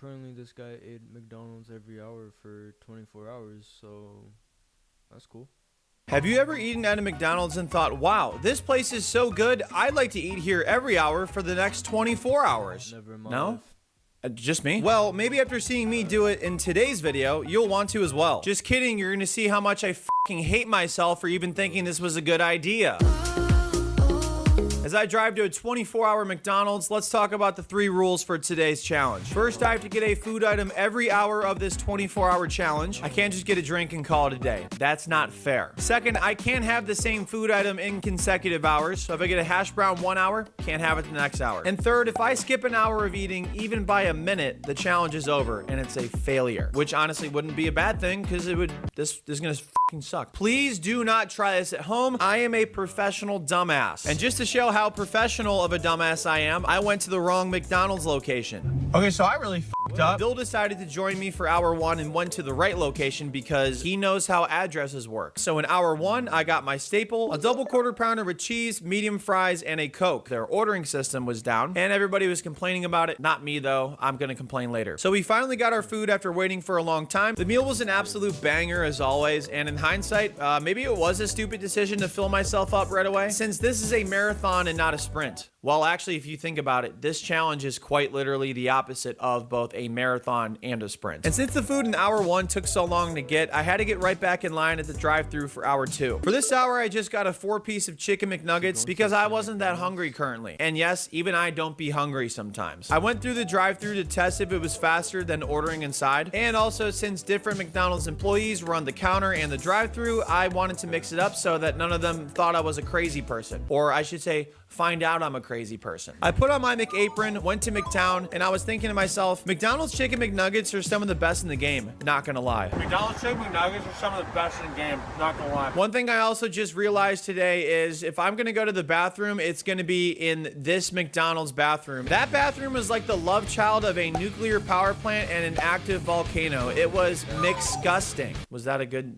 apparently this guy ate McDonald's every hour for 24 hours, so that's cool. Have you ever eaten at a McDonald's and thought, wow, this place is so good, I'd like to eat here every hour for the next 24 hours? Never in my No? life. Just me? Well, maybe after seeing me do it in today's video, you'll want to as well. Just kidding, you're gonna see how much I fucking hate myself for even thinking this was a good idea. As I drive to a 24-hour McDonald's, let's talk about the 3 rules for today's challenge. First, I have to get a food item every hour of this 24-hour challenge. I can't just get a drink and call it a day. That's not fair. Second, I can't have the same food item in consecutive hours. So if I get a hash brown 1 hour, can't have it the next hour. And third, if I skip an hour of eating, even by a minute, the challenge is over and it's a failure. Which honestly wouldn't be a bad thing because this is gonna fucking suck. Please do not try this at home. I am a professional dumbass. And just to show how professional of a dumbass I am, I went to the wrong McDonald's location. Okay, so I really fucked up. Bill decided to join me for hour 1 and went to the right location because he knows how addresses work. So in hour 1, I got my staple, a double quarter pounder with cheese, medium fries, and a Coke. Their ordering system was down, and everybody was complaining about it. Not me, though. I'm gonna complain later. So we finally got our food after waiting for a long time. The meal was an absolute banger, as always, and in hindsight, maybe it was a stupid decision to fill myself up right away, since this is a marathon and not a sprint. Well, actually, if you think about it, this challenge is quite literally the opposite of both a marathon and a sprint. And since the food in hour 1 took so long to get, I had to get right back in line at the drive-thru for hour 2. For this hour, I just got a 4-piece of chicken McNuggets because I wasn't that hungry currently. And yes, even I don't be hungry sometimes. I went through the drive-thru to test if it was faster than ordering inside. And also, since different McDonald's employees were on the counter and the drive-thru, I wanted to mix it up so that none of them thought I was a crazy person. Or I should say, find out I'm a crazy person. I put on my McApron, went to McTown, and I was thinking to myself, McDonald's chicken McNuggets are some of the best in the game, not gonna lie. McDonald's chicken McNuggets are some of the best in the game, not gonna lie. One thing I also just realized today is if I'm gonna go to the bathroom, it's gonna be in this McDonald's bathroom. That bathroom is like the love child of a nuclear power plant and an active volcano. It was McSgusting. Was that a good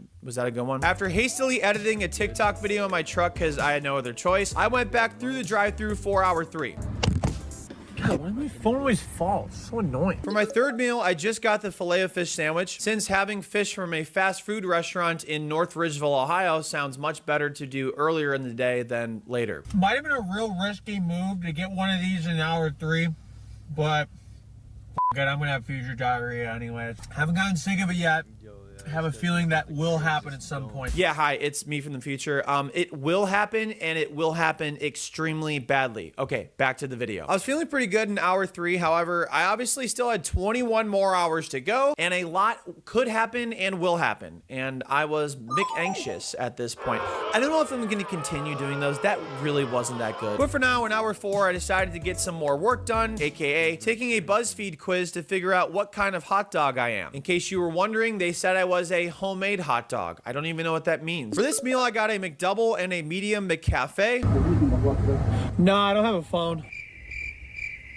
one? After hastily editing a TikTok video in my truck because I had no other choice, I went back through the drive-thru for hour 3. God, why my phone always falls? So annoying. For my third meal, I just got the Filet-O-Fish sandwich. Since having fish from a fast food restaurant in North Ridgeville, Ohio sounds much better to do earlier in the day than later. Might have been a real risky move to get one of these in hour 3, but good, I'm gonna have future diarrhea anyways. Haven't gotten sick of it yet. I have a feeling that will happen at some point. Yeah, hi, it's me from the future. It will happen, and it will happen extremely badly. Okay, back to the video. I was feeling pretty good in hour 3. However, I obviously still had 21 more hours to go, and a lot could happen and will happen. And I was anxious at this point. I don't know if I'm gonna continue doing those. That really wasn't that good. But for now, in hour 4, I decided to get some more work done, AKA taking a BuzzFeed quiz to figure out what kind of hot dog I am. In case you were wondering, they said I was a homemade hot dog. I don't even know what that means. For this meal, I got a McDouble and a medium McCafe. No, I don't have a phone.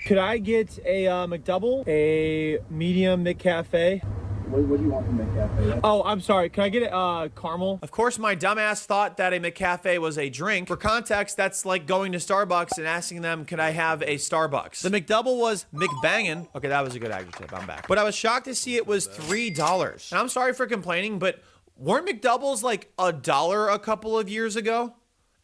Could I get a McDouble, a medium McCafe? What do you want from McCafe? Oh, I'm sorry. Can I get it caramel? Of course, my dumbass thought that a McCafe was a drink. For context, that's like going to Starbucks and asking them, could I have a Starbucks? The McDouble was McBangin'. Okay, that was a good adjective. I'm back. But I was shocked to see it was $3. And I'm sorry for complaining, but weren't McDoubles like $1 a couple of years ago?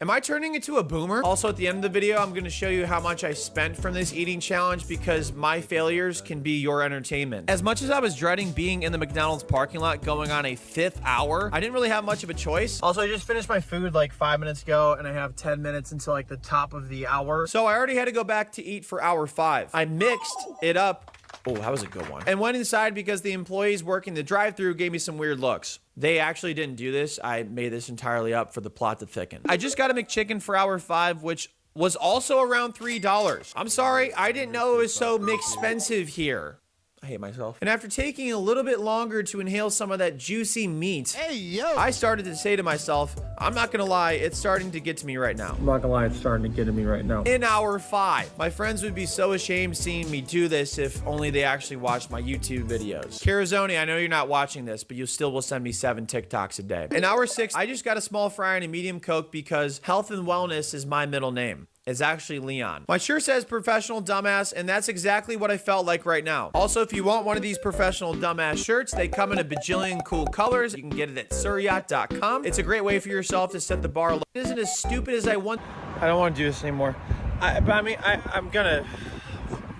Am I turning into a boomer? Also, at the end of the video, I'm going to show you how much I spent from this eating challenge because my failures can be your entertainment. As much as I was dreading being in the McDonald's parking lot going on a 5th hour, I didn't really have much of a choice. Also, I just finished my food like 5 minutes ago and I have 10 minutes until like the top of the hour. So I already had to go back to eat for hour 5. I mixed it up. Oh, that was a good one. And went inside because the employees working the drive-thru gave me some weird looks. They actually didn't do this. I made this entirely up for the plot to thicken. I just got a McChicken for hour 5, which was also around $3. I'm sorry, I didn't know it was so expensive here. I hate myself. And after taking a little bit longer to inhale some of that juicy meat, I started to say to myself, I'm not gonna lie, it's starting to get to me right now. I'm not gonna lie, it's starting to get to me right now. In hour 5, my friends would be so ashamed seeing me do this if only they actually watched my YouTube videos. Carazoni, I know you're not watching this, but you still will send me 7 TikToks a day. In hour 6, I just got a small fry and a medium Coke because health and wellness is my middle name. is actually Leon. My shirt says professional dumbass, and that's exactly what I felt like right now. Also, if you want one of these professional dumbass shirts, they come in a bajillion cool colors. You can get it at suryacht.com. It's a great way for yourself to set the bar. It isn't as stupid as I want. I don't want to do this anymore. I'm gonna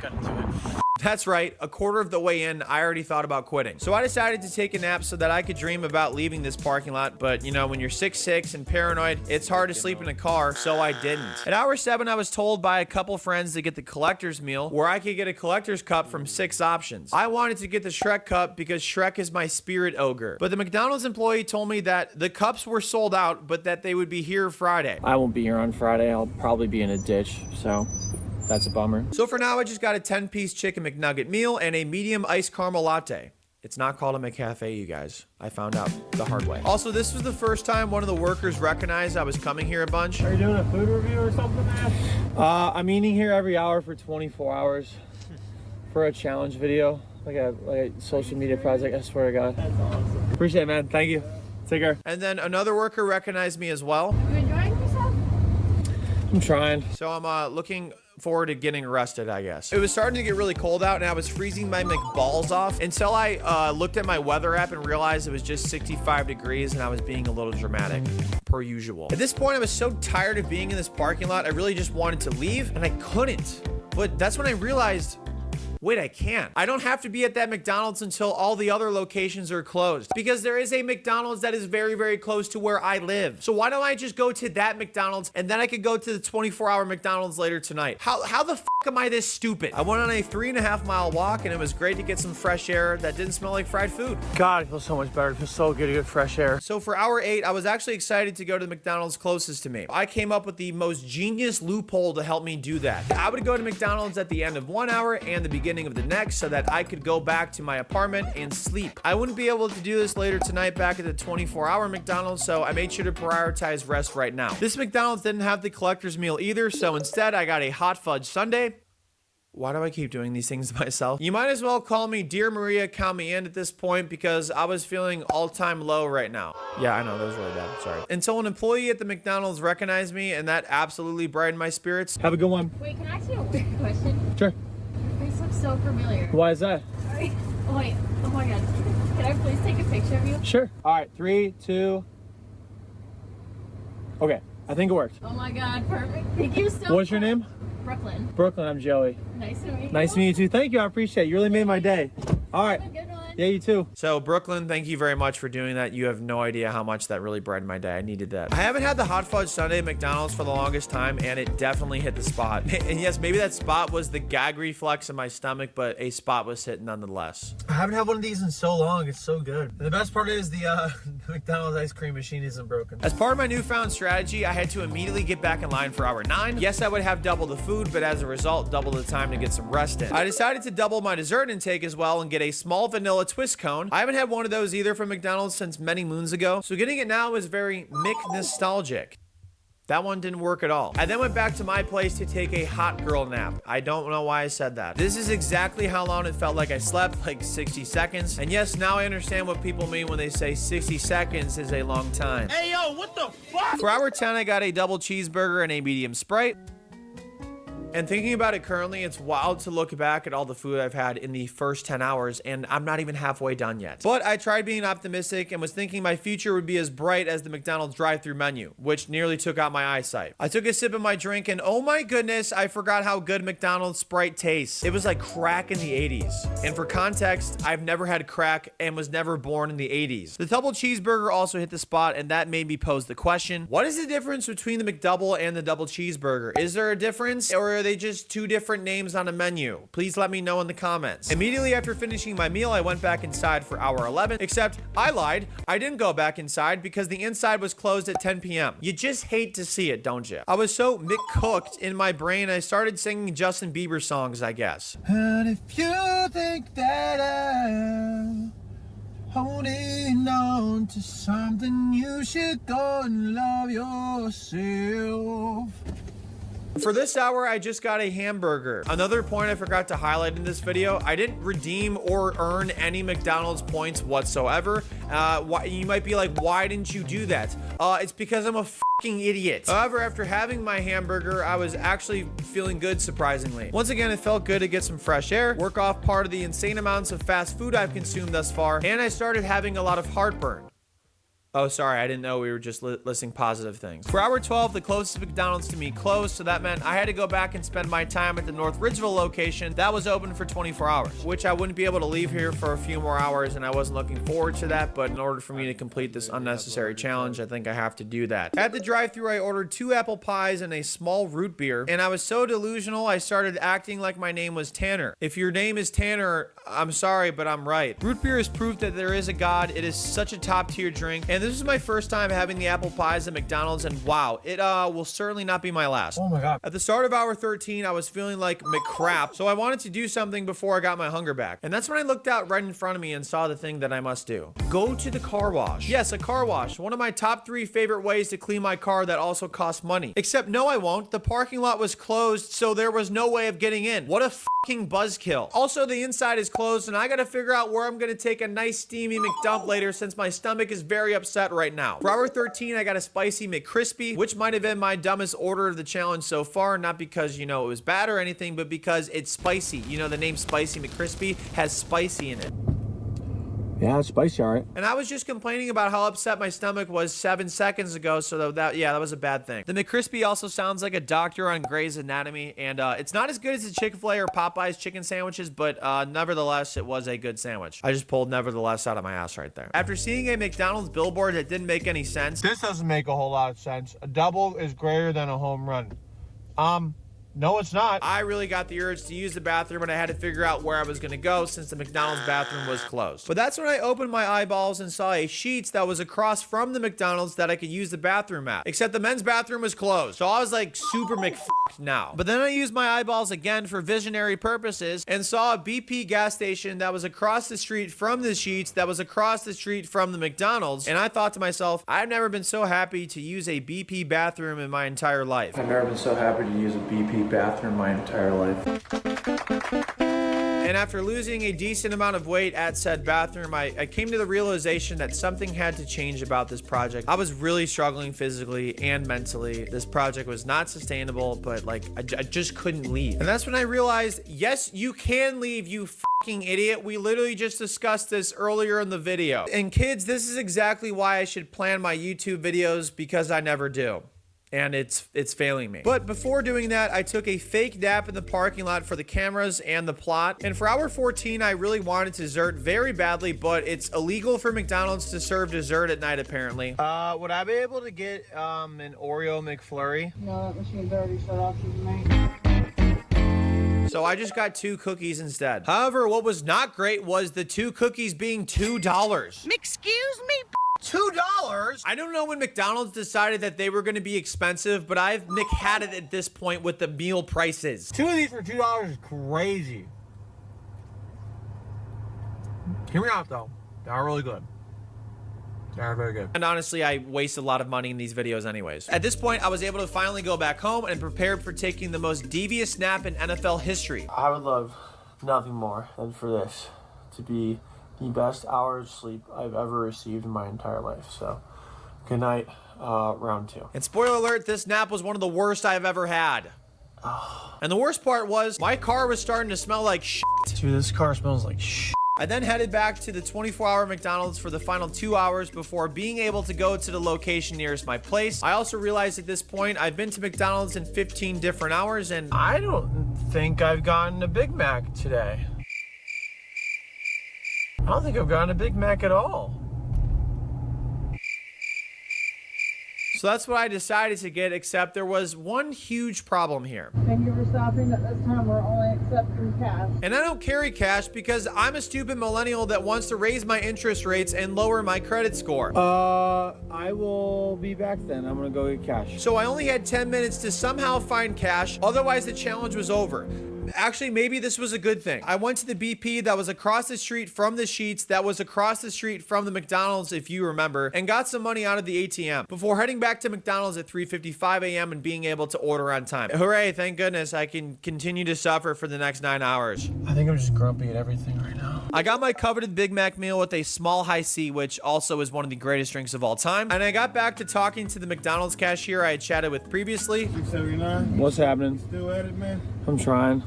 do it. That's right, a quarter of the way in, I already thought about quitting. So I decided to take a nap so that I could dream about leaving this parking lot, but you know, when you're 6'6" and paranoid, it's hard to sleep in a car, so I didn't. At hour 7, I was told by a couple friends to get the collector's meal, where I could get a collector's cup from 6 options. I wanted to get the Shrek cup because Shrek is my spirit ogre. But the McDonald's employee told me that the cups were sold out, but that they would be here Friday. I won't be here on Friday. I'll probably be in a ditch, so that's a bummer. So for now, I just got a 10-piece chicken McNugget meal and a medium iced caramel latte. It's not called a McCafe, you guys. I found out the hard way. Also, this was the first time one of the workers recognized I was coming here a bunch. Are you doing a food review or something, man? I'm eating here every hour for 24 hours for a challenge video, like a social media project. I swear to God. That's awesome. Appreciate it, man. Thank you. Take care. And then another worker recognized me as well. You enjoying yourself? I'm trying. So I'm looking forward to getting arrested, I guess. It was starting to get really cold out and I was freezing my McBalls off until I looked at my weather app and realized it was just 65 degrees and I was being a little dramatic, per usual. At this point, I was so tired of being in this parking lot, I really just wanted to leave and I couldn't. But that's when I realized, wait, I can't. I don't have to be at that McDonald's until all the other locations are closed because there is a McDonald's that is very, very close to where I live. So why don't I just go to that McDonald's and then I could go to the 24-hour McDonald's later tonight? How the f am I this stupid? I went on a 3.5-mile walk and it was great to get some fresh air that didn't smell like fried food. God, it feels so much better. It feels so good to get fresh air. So for hour 8, I was actually excited to go to the McDonald's closest to me. I came up with the most genius loophole to help me do that. I would go to McDonald's at the end of 1 hour and the beginning of the next so that I could go back to my apartment and sleep. I wouldn't be able to do this later tonight back at the 24-hour McDonald's, so I made sure to prioritize rest right now. This McDonald's didn't have the collector's meal either, so instead I got a hot fudge sundae. Why do I keep doing these things to myself? You might as well call me Dear Maria, count me in at this point because I was feeling all-time low right now. Yeah, I know, that was really bad, sorry. Until an employee at the McDonald's recognized me and that absolutely brightened my spirits. Have a good one. Wait, can I ask you a weird question? Sure. Your face looks so familiar. Why is that? Wait, oh my God. Can I please take a picture of you? Sure. All right, 3, 2. Okay, I think it worked. Oh my God, perfect. Thank you so much. What's your name? Brooklyn. Brooklyn, I'm Joey. Nice to meet you. Nice to meet you too. Thank you, I appreciate it. You really made my day. All right. Have a good one. Yeah, you too. So Brooklyn, thank you very much for doing that. You have no idea how much that really brightened my day. I needed that. I haven't had the hot fudge sundae at McDonald's for the longest time, and it definitely hit the spot. And yes, maybe that spot was the gag reflex in my stomach, but a spot was hit nonetheless. I haven't had one of these in so long. It's so good. And the best part is the McDonald's ice cream machine isn't broken. As part of my newfound strategy, I had to immediately get back in line for hour 9. Yes, I would have double the food, but as a result, double the time to get some rest in. I decided to double my dessert intake as well and get a small vanilla twist cone. I haven't had one of those either from McDonald's since many moons ago, so getting it now is very Mick-nostalgic. That one didn't work at all. I then went back to my place to take a hot girl nap. I don't know why I said that. This is exactly how long it felt like I slept, like 60 seconds. And yes, now I understand what people mean when they say 60 seconds is a long time. Hey, yo, what the fuck? For hour 10, I got a double cheeseburger and a medium Sprite. And thinking about it currently, it's wild to look back at all the food I've had in the first 10 hours, and I'm not even halfway done yet. But I tried being optimistic and was thinking my future would be as bright as the McDonald's drive-thru menu, which nearly took out my eyesight. I took a sip of my drink, and oh my goodness, I forgot how good McDonald's Sprite tastes. It was like crack in the 80s. And for context, I've never had crack and was never born in the 80s. The double cheeseburger also hit the spot, and that made me pose the question, what is the difference between the McDouble and the double cheeseburger? Is there a difference, or are they just two different names on a menu? Please let me know in the comments. Immediately after finishing my meal, I went back inside for hour 11, except I lied. I didn't go back inside because the inside was closed at 10 p.m. You just hate to see it, don't you? I was so McCooked in my brain, I started singing Justin Bieber songs, I guess. And if you think that I'm holding on to something, you should go and love yourself. For this hour, I just got a hamburger. Another point I forgot to highlight in this video, I didn't redeem or earn any McDonald's points whatsoever. You might be like, why didn't you do that? It's because I'm a fucking idiot. However, after having my hamburger, I was actually feeling good, surprisingly. Once again, it felt good to get some fresh air, work off part of the insane amounts of fast food I've consumed thus far, and I started having a lot of heartburn. Oh, sorry, I didn't know we were just listing positive things. For hour 12, the closest McDonald's to me closed, so that meant I had to go back and spend my time at the North Ridgeville location that was open for 24 hours, which I wouldn't be able to leave here for a few more hours, and I wasn't looking forward to that, but in order for me to complete this unnecessary challenge, I think I have to do that. At the drive-thru, I ordered 2 apple pies and a small root beer, and I was so delusional, I started acting like my name was Tanner. If your name is Tanner, I'm sorry, but I'm right. Root beer is proof that there is a God. It is such a top-tier drink, and this is my first time having the apple pies at McDonald's, and wow, it will certainly not be my last. Oh my God. At the start of hour 13, I was feeling like McCrap, so I wanted to do something before I got my hunger back. And that's when I looked out right in front of me and saw the thing that I must do. Go to the car wash. Yes, a car wash. One of my top 3 favorite ways to clean my car that also costs money. Except no, I won't. The parking lot was closed, so there was no way of getting in. What a fucking buzzkill. Also, the inside is closed, and I gotta figure out where I'm gonna take a nice steamy McDump later since my stomach is very upset right now. For hour 13, I got a spicy McCrispy, which might have been my dumbest order of the challenge so far, not because, you know, it was bad or anything, but because it's spicy. You know, the name Spicy McCrispy has spicy in it. Yeah, it's spicy, all right. And I was just complaining about how upset my stomach was 7 seconds ago, so that was a bad thing. The McCrispy also sounds like a doctor on Grey's Anatomy, and it's not as good as the Chick-fil-A or Popeye's chicken sandwiches, but nevertheless, it was a good sandwich. I just pulled nevertheless out of my ass right there. After seeing a McDonald's billboard that didn't make any sense. This doesn't make a whole lot of sense. A double is greater than a home run. No, it's not. I really got the urge to use the bathroom, and I had to figure out where I was gonna go since the McDonald's bathroom was closed. But that's when I opened my eyeballs and saw a Sheetz that was across from the McDonald's that I could use the bathroom at. Except the men's bathroom was closed, so I was like super McFucked now. But then I used my eyeballs again for visionary purposes and saw a BP gas station that was across the street from the Sheetz that was across the street from the McDonald's, and I thought to myself, I've never been so happy to use a BP bathroom in my entire life. I've never been so happy to use a BP bathroom my entire life. And after losing a decent amount of weight at said bathroom, I came to the realization that something had to change about this project. I was really struggling physically and mentally. This project was not sustainable, but like I just couldn't leave. And that's when I realized, yes, you can leave, you fucking idiot. We literally just discussed this earlier in the video. And kids, this is exactly why I should plan my YouTube videos, because I never do. And it's failing me. But before doing that, I took a fake nap in the parking lot for the cameras and the plot. And for hour 14, I really wanted dessert very badly, but it's illegal for McDonald's to serve dessert at night, apparently. Would I be able to get an Oreo McFlurry? No, that machine's already shut off, mate. So I just got 2 cookies instead. However, what was not great was the 2 cookies being $2. Excuse me? $2? I don't know when McDonald's decided that they were going to be expensive, but I've had it at this point with the meal prices. 2 of these for $2 is crazy. Hear me out though. They are really good. They are very good. And honestly, I waste a lot of money in these videos anyways. At this point, I was able to finally go back home and prepared for taking the most devious nap in NFL history. I would love nothing more than for this to be the best hour of sleep I've ever received in my entire life. So, good night, round 2. And spoiler alert, this nap was one of the worst I've ever had. And the worst part was, my car was starting to smell like shit. Dude, this car smells like shit. I then headed back to the 24-hour McDonald's for the final 2 hours before being able to go to the location nearest my place. I also realized at this point, I've been to McDonald's in 15 different hours, and I don't think I've gotten a Big Mac today. I don't think I've gotten a Big Mac at all. so that's what I decided to get, except there was one huge problem here. Thank you for stopping. At this time, we're only accepting cash. And I don't carry cash because I'm a stupid millennial that wants to raise my interest rates and lower my credit score. I will be back then. I'm gonna go get cash. So I only had 10 minutes to somehow find cash, otherwise the challenge was over. actually, maybe this was a good thing. I went to the BP that was across the street from the Sheetz, that was across the street from the McDonald's, if you remember, and got some money out of the ATM before heading back to McDonald's at 3:55 a.m. and being able to order on time. Hooray, thank goodness I can continue to suffer for the next 9 hours. I think I'm just grumpy at everything right now. I got my coveted Big Mac meal with a small high C, which also is one of the greatest drinks of all time. And I got back to talking to the McDonald's cashier I had chatted with previously. 679. What's happening? Still at it, man? I'm trying.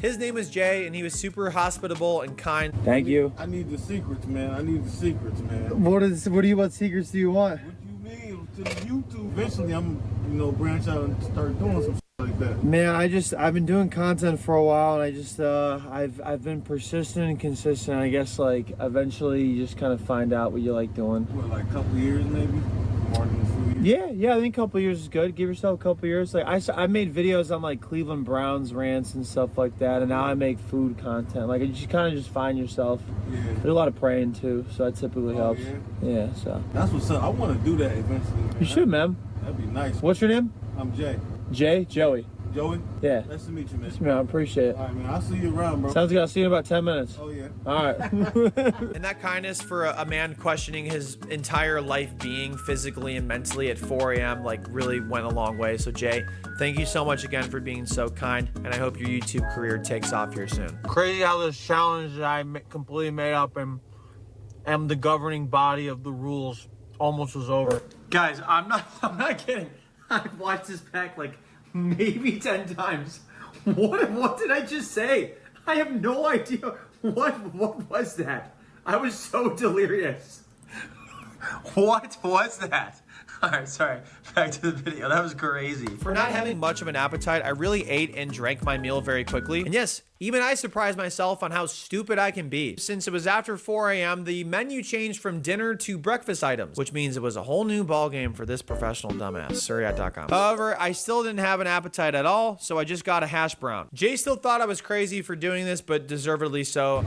His name was Jay, and he was super hospitable and kind. Thank you. I need the secrets, man. I need the secrets, man. What secrets do you want? What you mean? To the YouTube. Eventually, I'm, branch out and start doing some shit like that. Man, I've been doing content for a while, and I just I've been persistent and consistent. I guess like eventually you just kind of find out what you like doing. What, like a couple years maybe? More than a few years? Yeah, I think a couple years is good. Give yourself a couple years. Like I made videos on like Cleveland Browns rants and stuff like that, and now I make food content. Like you just kind of just find yourself. Yeah. There's a lot of praying too, so that typically helps. Yeah, so. That's what's up. I want to do that eventually, man. You should, man. That'd be nice. What's your name? I'm Jay. Jay? Joey? Joey? Yeah. Nice to meet you, man. Man, I appreciate it. All right, man. I'll see you around, bro. Sounds good. I'll see you in about 10 minutes. Oh, yeah. All right. And that kindness for a man questioning his entire life being physically and mentally at 4 a.m. like really went a long way. So Jay, thank you so much again for being so kind, and I hope your YouTube career takes off here soon. Crazy how this challenge that I completely made up and am the governing body of the rules almost was over. Guys, I'm not kidding. I've watched this back like maybe 10 times. What did I just say? I have no idea. What was that? I was so delirious. What was that? All right, sorry. Back to the video. That was crazy. For not having much of an appetite, I really ate and drank my meal very quickly. And yes, even I surprised myself on how stupid I can be. Since it was after 4 a.m., the menu changed from dinner to breakfast items, which means it was a whole new ballgame for this professional dumbass, Surreyat.com. However, I still didn't have an appetite at all, so I just got a hash brown. Jay still thought I was crazy for doing this, but deservedly so.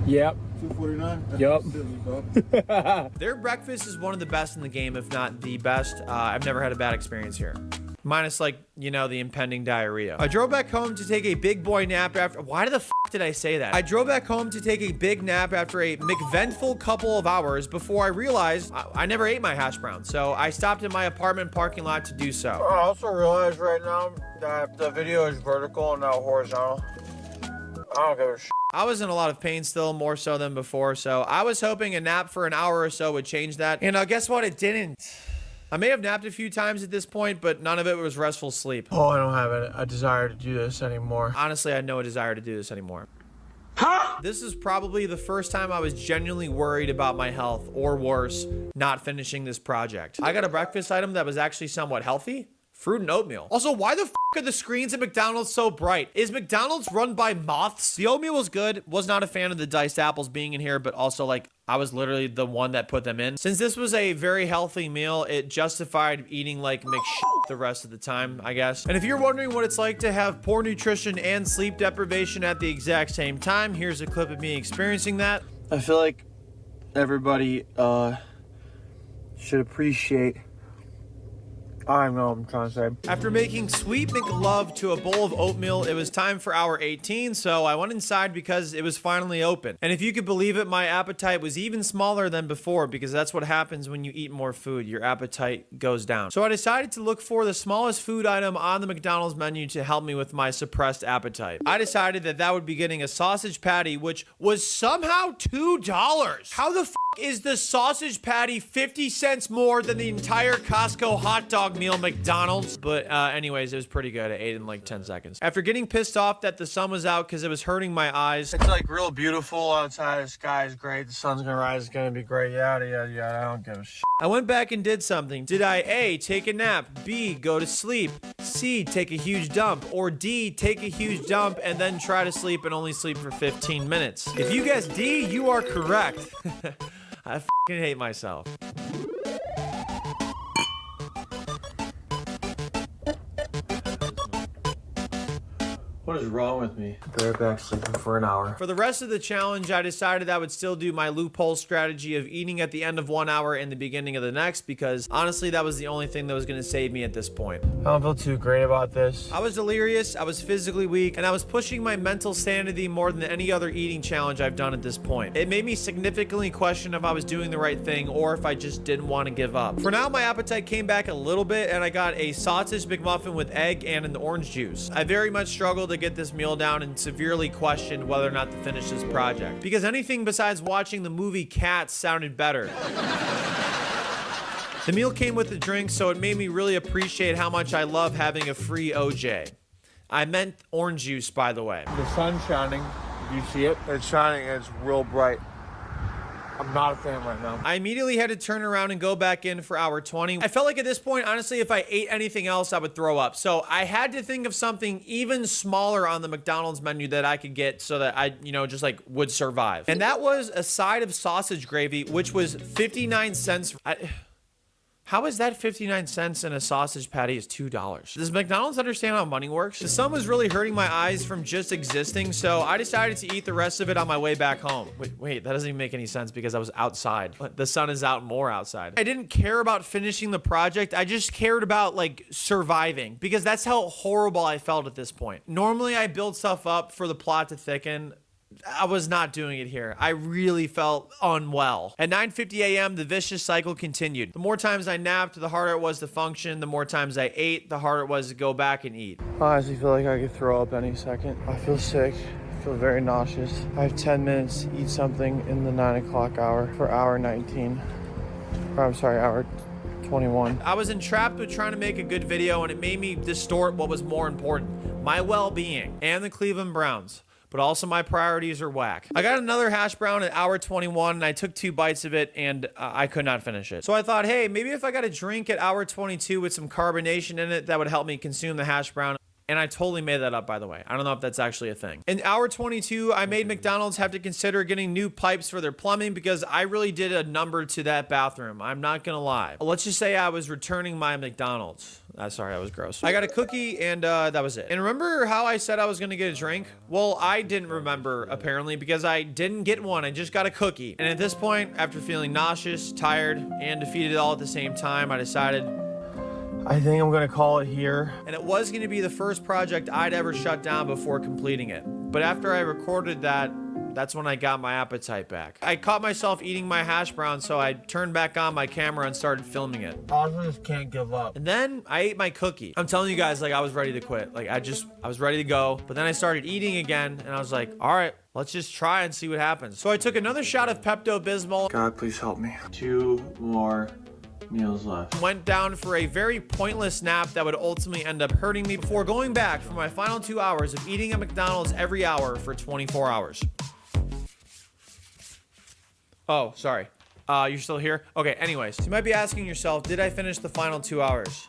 Yep. 249. Yep. Their breakfast is one of the best in the game, if not the best. I've never had a bad experience here. Minus, like, the impending diarrhea. I drove back home to take a big boy nap after... Why the f*** did I say that? I drove back home to take a big nap after a McVentful couple of hours before I realized I never ate my hash brown. So I stopped in my apartment parking lot to do so. I also realize right now that the video is vertical and not horizontal. I don't give a shit. I was in a lot of pain still, more so than before, so I was hoping a nap for an hour or so would change that. And guess what? It didn't. I may have napped a few times at this point, but none of it was restful sleep. Oh, I don't have a desire to do this anymore. Honestly, I had no desire to do this anymore. This is probably the first time I was genuinely worried about my health, or worse, not finishing this project. I got a breakfast item that was actually somewhat healthy. Fruit and oatmeal. Also, why the f are the screens at McDonald's so bright? Is McDonald's run by moths? The oatmeal was good. Was not a fan of the diced apples being in here, but also like I was literally the one that put them in. Since this was a very healthy meal, it justified eating like McShit the rest of the time, I guess. And if you're wondering what it's like to have poor nutrition and sleep deprivation at the exact same time, here's a clip of me experiencing that. I feel like everybody should appreciate... I know what I'm trying to say. After making sweet McLove to a bowl of oatmeal, it was time for hour 18, so I went inside because it was finally open. And if you could believe it, my appetite was even smaller than before, because that's what happens when you eat more food. Your appetite goes down. So I decided to look for the smallest food item on the McDonald's menu to help me with my suppressed appetite. I decided that would be getting a sausage patty, which was somehow $2. How the f is the sausage patty 50 cents more than the entire Costco hot dog meal McDonald's? But anyways, it was pretty good. I ate in like 10 seconds. After getting pissed off that the sun was out because it was hurting my eyes. It's like real beautiful outside. The sky is great. The sun's gonna rise. It's gonna be great. Yada, yada, yada. I don't give a shit. I went back and did something. Did I A, take a nap, B, go to sleep, C, take a huge dump, or D, take a huge dump and then try to sleep and only sleep for 15 minutes? If you guessed D, you are correct. I fucking hate myself. What is wrong with me? They're back sleeping for an hour. For the rest of the challenge, I decided I would still do my loophole strategy of eating at the end of 1 hour and the beginning of the next, because honestly, that was the only thing that was going to save me at this point. I don't feel too great about this. I was delirious, I was physically weak, and I was pushing my mental sanity more than any other eating challenge I've done at this point. It made me significantly question if I was doing the right thing or if I just didn't want to give up. For now, my appetite came back a little bit, and I got a sausage McMuffin with egg and an orange juice. I very much struggled to get this meal down and severely questioned whether or not to finish this project, because anything besides watching the movie Cats sounded better. The meal came with the drink, so it made me really appreciate how much I love having a free OJ. I meant orange juice, by the way. The sun's shining. Do you see it? It's shining and it's real bright. I'm not a fan right now. I immediately had to turn around and go back in for hour 20. I felt like at this point, honestly, if I ate anything else, I would throw up. So I had to think of something even smaller on the McDonald's menu that I could get so that I, just like would survive. And that was a side of sausage gravy, which was 59 cents. How is that 59 cents and a sausage patty is $2? Does McDonald's understand how money works? The sun was really hurting my eyes from just existing, so I decided to eat the rest of it on my way back home. Wait, that doesn't even make any sense because I was outside. The sun is out more outside. I didn't care about finishing the project. I just cared about like surviving, because that's how horrible I felt at this point. Normally I build stuff up for the plot to thicken. I was not doing it here. I really felt unwell. At 9:50 a.m., the vicious cycle continued. The more times I napped, the harder it was to function. The more times I ate, the harder it was to go back and eat. I honestly feel like I could throw up any second. I feel sick. I feel very nauseous. I have 10 minutes to eat something in the 9 o'clock hour for hour 19. Or I'm sorry, hour 21. I was entrapped with trying to make a good video, and it made me distort what was more important: my well-being and the Cleveland Browns. But also my priorities are whack. I got another hash brown at hour 21, and I took 2 bites of it, and I could not finish it. So I thought, hey, maybe if I got a drink at hour 22 with some carbonation in it, that would help me consume the hash brown. And I totally made that up, by the way. I don't know if that's actually a thing. In hour 22, I made McDonald's have to consider getting new pipes for their plumbing, because I really did a number to that bathroom. I'm not gonna lie. Let's just say I was returning my McDonald's. Sorry, that was gross. I got a cookie, and that was it. And remember how I said I was gonna get a drink? Well, I didn't remember, apparently, because I didn't get one. I just got a cookie. And at this point, after feeling nauseous, tired, and defeated all at the same time, I decided, I think I'm gonna call it here. and it was going to be the first project I'd ever shut down before completing it. But after I recorded that, that's when I got my appetite back. I caught myself eating my hash brown, so I turned back on my camera and started filming it. I just can't give up. And then I ate my cookie. I'm telling you guys, like, I was ready to quit. Like, I was ready to go. But then I started eating again, and I was like, all right, let's just try and see what happens. So I took another shot of Pepto-Bismol. God, please help me. 2 more meals left. Went down for a very pointless nap that would ultimately end up hurting me before going back for my final 2 hours of eating at McDonald's every hour for 24 hours. Oh, sorry. You're still here? Okay, anyways. So you might be asking yourself, did I finish the final 2 hours?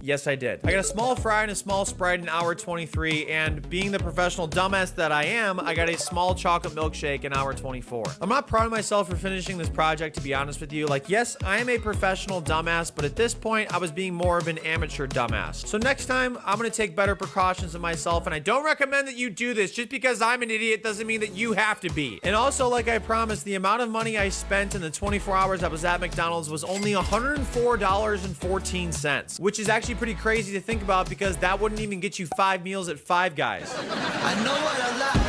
Yes, I did. I got a small fry and a small Sprite in hour 23, and being the professional dumbass that I am, I got a small chocolate milkshake in hour 24. I'm not proud of myself for finishing this project, to be honest with you. Like, yes, I am a professional dumbass, but at this point, I was being more of an amateur dumbass. So next time, I'm gonna take better precautions of myself, and I don't recommend that you do this. Just because I'm an idiot doesn't mean that you have to be. And also, like I promised, the amount of money I spent in the 24 hours I was at McDonald's was only $104.14, which is actually pretty crazy to think about, because that wouldn't even get you 5 meals at Five Guys. I know what I like.